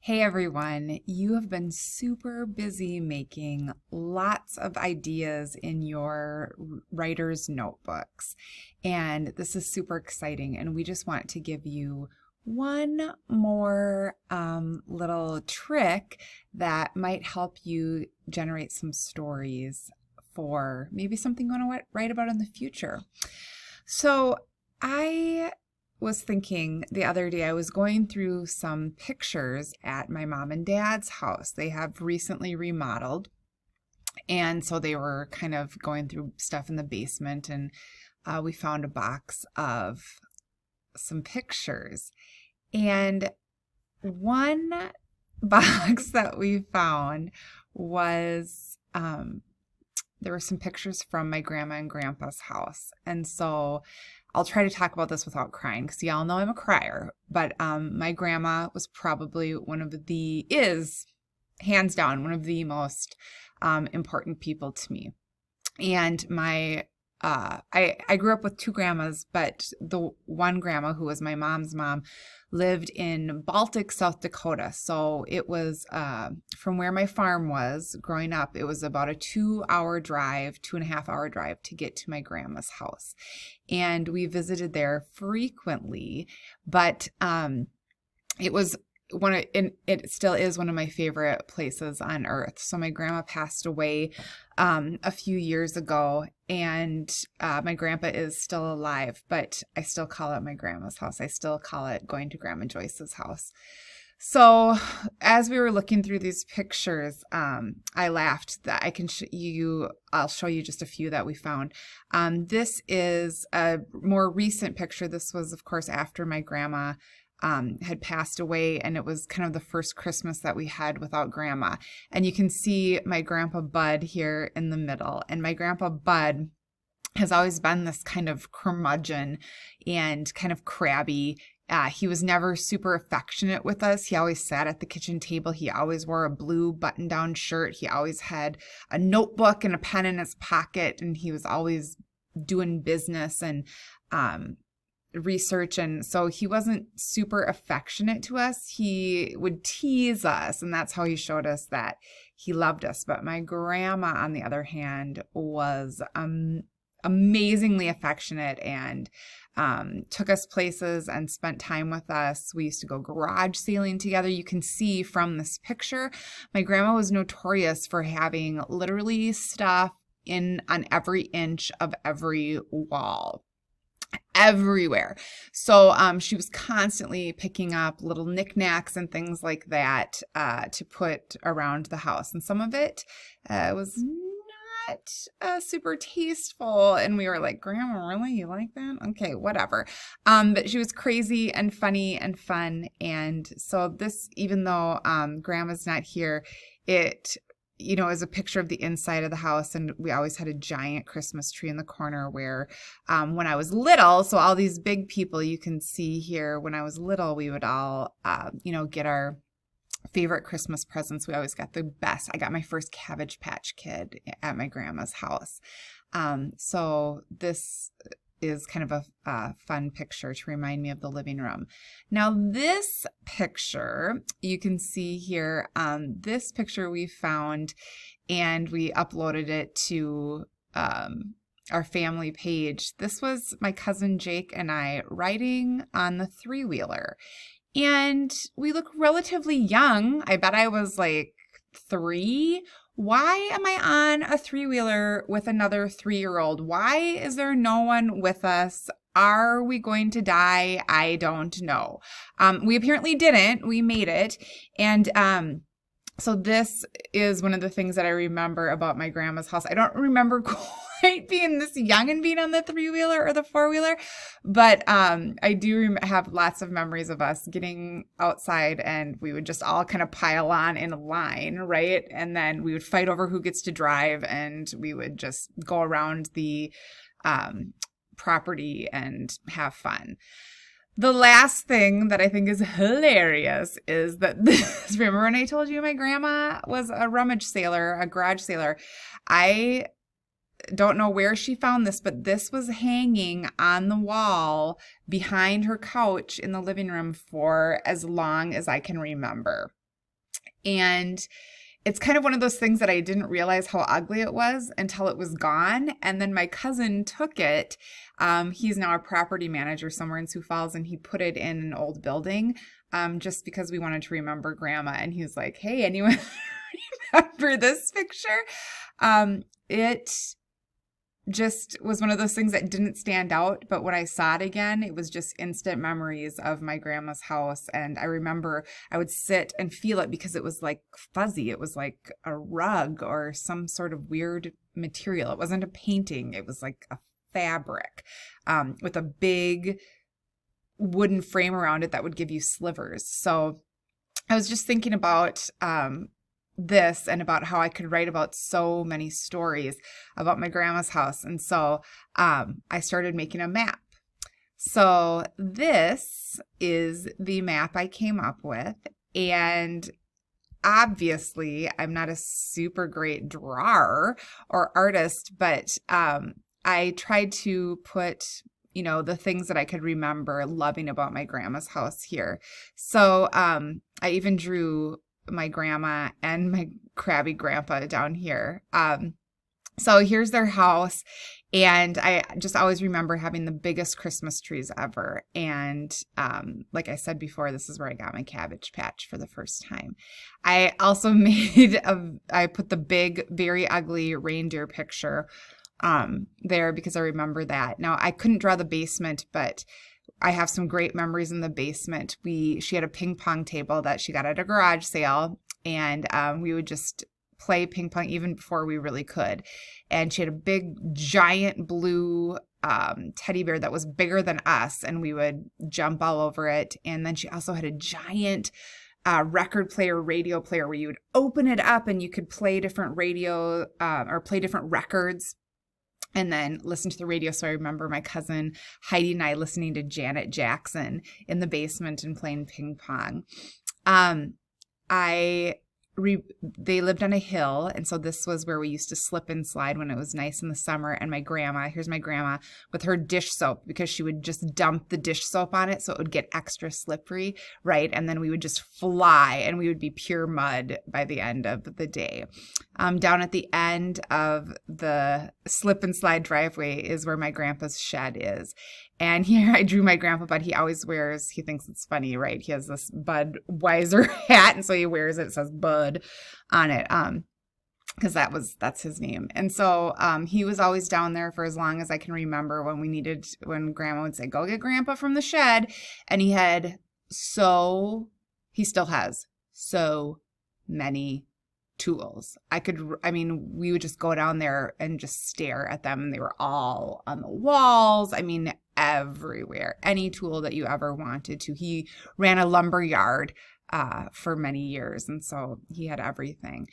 Hey everyone, you have been super busy making lots of ideas in your writer's notebooks. And this is super exciting. And we just want to give you one more little trick that might help you generate some stories for maybe something you want to write about in the future. So I was thinking the other day, I was going through some pictures at my mom and dad's house. They have recently remodeled. And so they were kind of going through stuff in the basement, and we found a box of some pictures. And one box that we found was there were some pictures from my grandma and grandpa's house. And so I'll try to talk about this without crying because y'all know I'm a crier. But my grandma was probably is hands down one of the most important people to me. And I grew up with two grandmas, but the one grandma, who was my mom's mom, lived in Baltic, South Dakota. So it was from where my farm was growing up, it was about a 2-hour drive, 2.5-hour drive to get to my grandma's house. And we visited there frequently, but it was it still is one of my favorite places on earth. So my grandma passed away a few years ago, and my grandpa is still alive, but I still call it my grandma's house. I still call it going to Grandma Joyce's house. So as we were looking through these pictures, I laughed that I'll show you just a few that we found. This is a more recent picture. This was, of course, after my grandma had passed away, and it was kind of the first Christmas that we had without grandma. And you can see my grandpa Bud here in the middle. And my grandpa Bud has always been this kind of curmudgeon and kind of crabby. He was never super affectionate with us. He always sat at the kitchen table. He always wore a blue button-down shirt. He always had a notebook and a pen in his pocket, and he was always doing business and research. And so he wasn't super affectionate to us. He would tease us, and that's how he showed us that he loved us. But my grandma, on the other hand, was amazingly affectionate and took us places and spent time with us. We used to go garage sailing together. You can see from this picture, my grandma was notorious for having literally stuff on every inch of every wall. Everywhere. So she was constantly picking up little knickknacks and things like that to put around the house. And some of it was not super tasteful. And we were like, Grandma, really? You like that? Okay, whatever. But she was crazy and funny and fun. And so this, even though Grandma's not here, it is a picture of the inside of the house, and we always had a giant Christmas tree in the corner where when I was little, so all these big people you can see here, when I was little, we would all, get our favorite Christmas presents. We always got the best. I got my first Cabbage Patch Kid at my grandma's house. So this is kind of a fun picture to remind me of the living room. Now this picture, you can see here, this picture we found and we uploaded it to our family page. This was my cousin Jake and I riding on the three-wheeler. And we look relatively young. I bet I was like 3. Why am I on a three-wheeler with another 3-year-old? Why is there no one with us? Are we going to die? I don't know. We apparently didn't. We made it. And so this is one of the things that I remember about my grandma's house. I don't remember quite being this young and being on the 3-wheeler or the 4-wheeler, but I do have lots of memories of us getting outside, and we would just all kind of pile on in a line, right? And then we would fight over who gets to drive, and we would just go around the property and have fun. The last thing that I think is hilarious is that this, remember when I told you my grandma was a rummage sailor, a garage sailor? I don't know where she found this, but this was hanging on the wall behind her couch in the living room for as long as I can remember. And it's kind of one of those things that I didn't realize how ugly it was until it was gone. And then my cousin took it. He's now a property manager somewhere in Sioux Falls, and he put it in an old building just because we wanted to remember Grandma. And he was like, hey, anyone remember this picture? It just was one of those things that didn't stand out, but when I saw it again, it was just instant memories of my grandma's house. And I remember I would sit and feel it because it was like fuzzy. It was like a rug or some sort of weird material. It wasn't a painting. It was like a fabric with a big wooden frame around it that would give you slivers. So I was just thinking about this and about how I could write about so many stories about my grandma's house. And so I started making a map. So this is the map I came up with. And obviously, I'm not a super great drawer or artist, but I tried to put the things that I could remember loving about my grandma's house here. So I even drew my grandma and my crabby grandpa down here. So here's their house. And I just always remember having the biggest Christmas trees ever. And like I said before, this is where I got my Cabbage Patch for the first time. I also I put the big, very ugly reindeer picture there because I remember that. Now, I couldn't draw the basement, but I have some great memories in the basement. She had a ping pong table that she got at a garage sale, and we would just play ping pong even before we really could. And she had a big, giant blue teddy bear that was bigger than us, and we would jump all over it. And then she also had a giant record player, radio player, where you would open it up and you could play different radio or play different records and then listen to the radio. So I remember my cousin Heidi and I listening to Janet Jackson in the basement and playing ping pong. They lived on a hill, and so this was where we used to slip and slide when it was nice in the summer. And here's my grandma with her dish soap, because she would just dump the dish soap on it so it would get extra slippery, right? And then we would just fly, and we would be pure mud by the end of the day. Down at the end of the slip and slide driveway is where my grandpa's shed is. And here I drew my grandpa, but he thinks it's funny, right? He has this Budweiser hat, and so he wears it. It says Bud on it, because that's his name. And so he was always down there for as long as I can remember when Grandma would say, go get Grandpa from the shed. And he still has so many tools. We would just go down there and just stare at them. They were all on the walls. Everywhere. Any tool that you ever wanted to. He ran a lumber yard for many years, and so he had everything.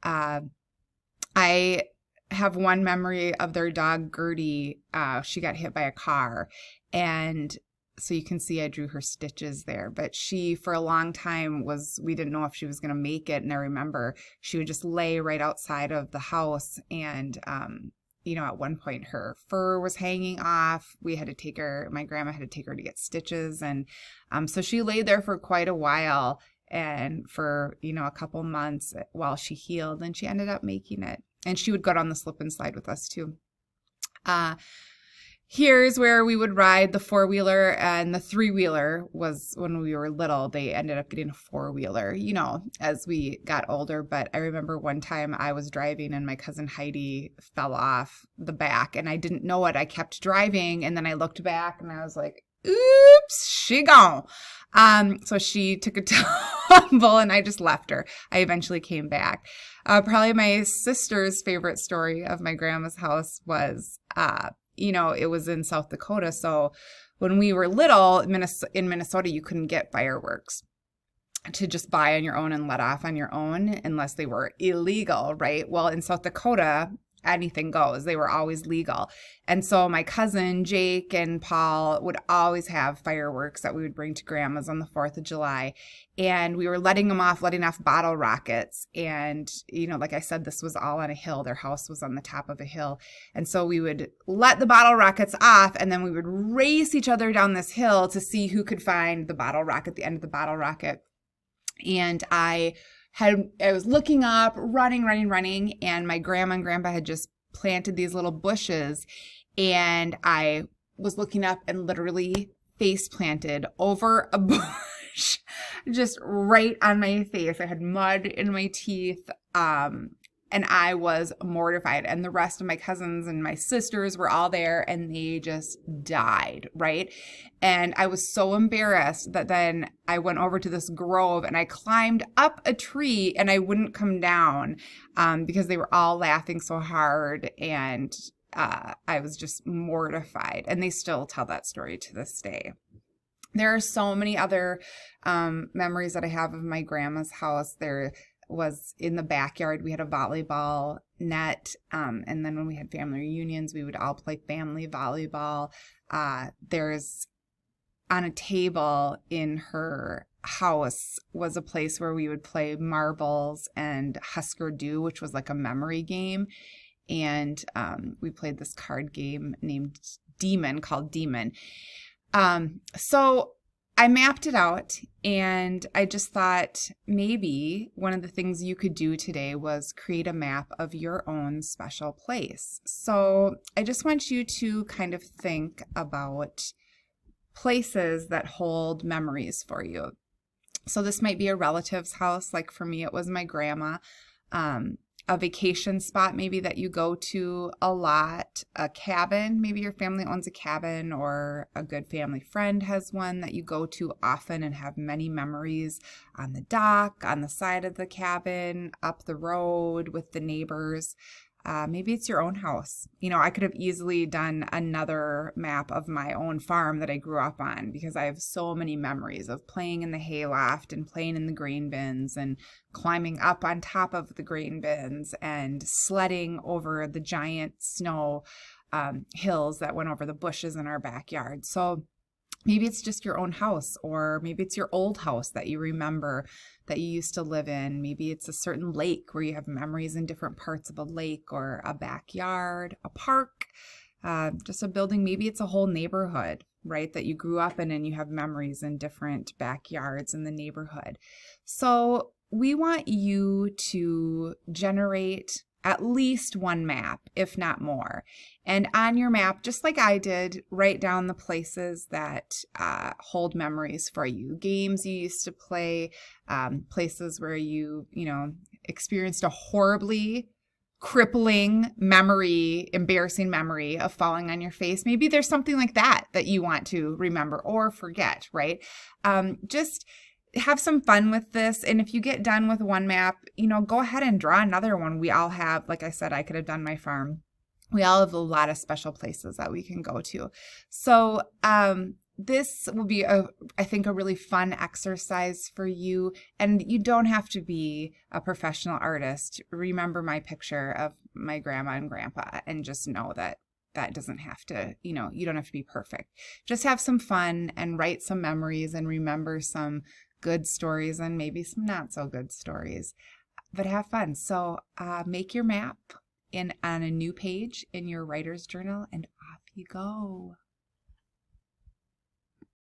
I have one memory of their dog, Gertie. She got hit by a car, and so you can see I drew her stitches there. But she, for a long time, we didn't know if she was going to make it, and I remember she would just lay right outside of the house, and at one point her fur was hanging off. My grandma had to take her to get stitches. And so she lay there for quite a while, and for, a couple months while she healed, and she ended up making it. And she would go down the slip and slide with us too. Here's where we would ride the four-wheeler, and the three-wheeler was when we were little. They ended up getting a four-wheeler, as we got older. But I remember one time I was driving and my cousin Heidi fell off the back, and I didn't know it. I kept driving, and then I looked back and I was like, oops, she gone. So she took a tumble and I just left her. I eventually came back. Probably my sister's favorite story of my grandma's house was, it was in South Dakota. So when we were little in Minnesota, you couldn't get fireworks to just buy on your own and let off on your own unless they were illegal, right? Well, in South Dakota, anything goes. They were always legal. And so my cousin Jake and Paul would always have fireworks that we would bring to Grandma's on the 4th of July. And we were letting off bottle rockets. And, like I said, this was all on a hill. Their house was on the top of a hill. And so we would let the bottle rockets off, and then we would race each other down this hill to see who could find the bottle rocket, the end of the bottle rocket. And I I was looking up, running, and my grandma and grandpa had just planted these little bushes, and I was looking up and literally face planted over a bush, just right on my face. I had mud in my teeth. And I was mortified. And the rest of my cousins and my sisters were all there, and they just died, right? And I was so embarrassed that then I went over to this grove and I climbed up a tree, and I wouldn't come down because they were all laughing so hard. And I was just mortified. And they still tell that story to this day. There are so many other memories that I have of my grandma's house. There was in the backyard, we had a volleyball net, and then when we had family reunions, we would all play family volleyball. There's on a table in her house was a place where we would play marbles and Husker Du, which was like a memory game. And we played this card game named Demon, called Demon. So I mapped it out, and I just thought maybe one of the things you could do today was create a map of your own special place. So I just want you to kind of think about places that hold memories for you. So this might be a relative's house. Like for me, it was my grandma. A vacation spot maybe that you go to a lot, a cabin, maybe your family owns a cabin, or a good family friend has one that you go to often and have many memories on the dock, on the side of the cabin, up the road with the neighbors. Maybe it's your own house. I could have easily done another map of my own farm that I grew up on, because I have so many memories of playing in the hayloft and playing in the grain bins and climbing up on top of the grain bins and sledding over the giant snow hills that went over the bushes in our backyard. So maybe it's just your own house, or maybe it's your old house that you remember that you used to live in. Maybe it's a certain lake where you have memories in different parts of a lake, or a backyard, a park, just a building. Maybe it's a whole neighborhood, right, that you grew up in, and you have memories in different backyards in the neighborhood. So we want you to generate at least one map, if not more. And on your map, just like I did, write down the places that hold memories for you. Games you used to play, places where you experienced a horribly crippling memory, embarrassing memory of falling on your face. Maybe there's something like that you want to remember or forget, right? Just have some fun with this. And if you get done with one map, go ahead and draw another one. We all have, like I said, I could have done my farm. We all have a lot of special places that we can go to. So this will be, I think, a really fun exercise for you. And you don't have to be a professional artist. Remember my picture of my grandma and grandpa, and just know that doesn't have to, you don't have to be perfect. Just have some fun and write some memories and remember some good stories and maybe some not so good stories, but have fun. So make your map on a new page in your writer's journal, and off you go.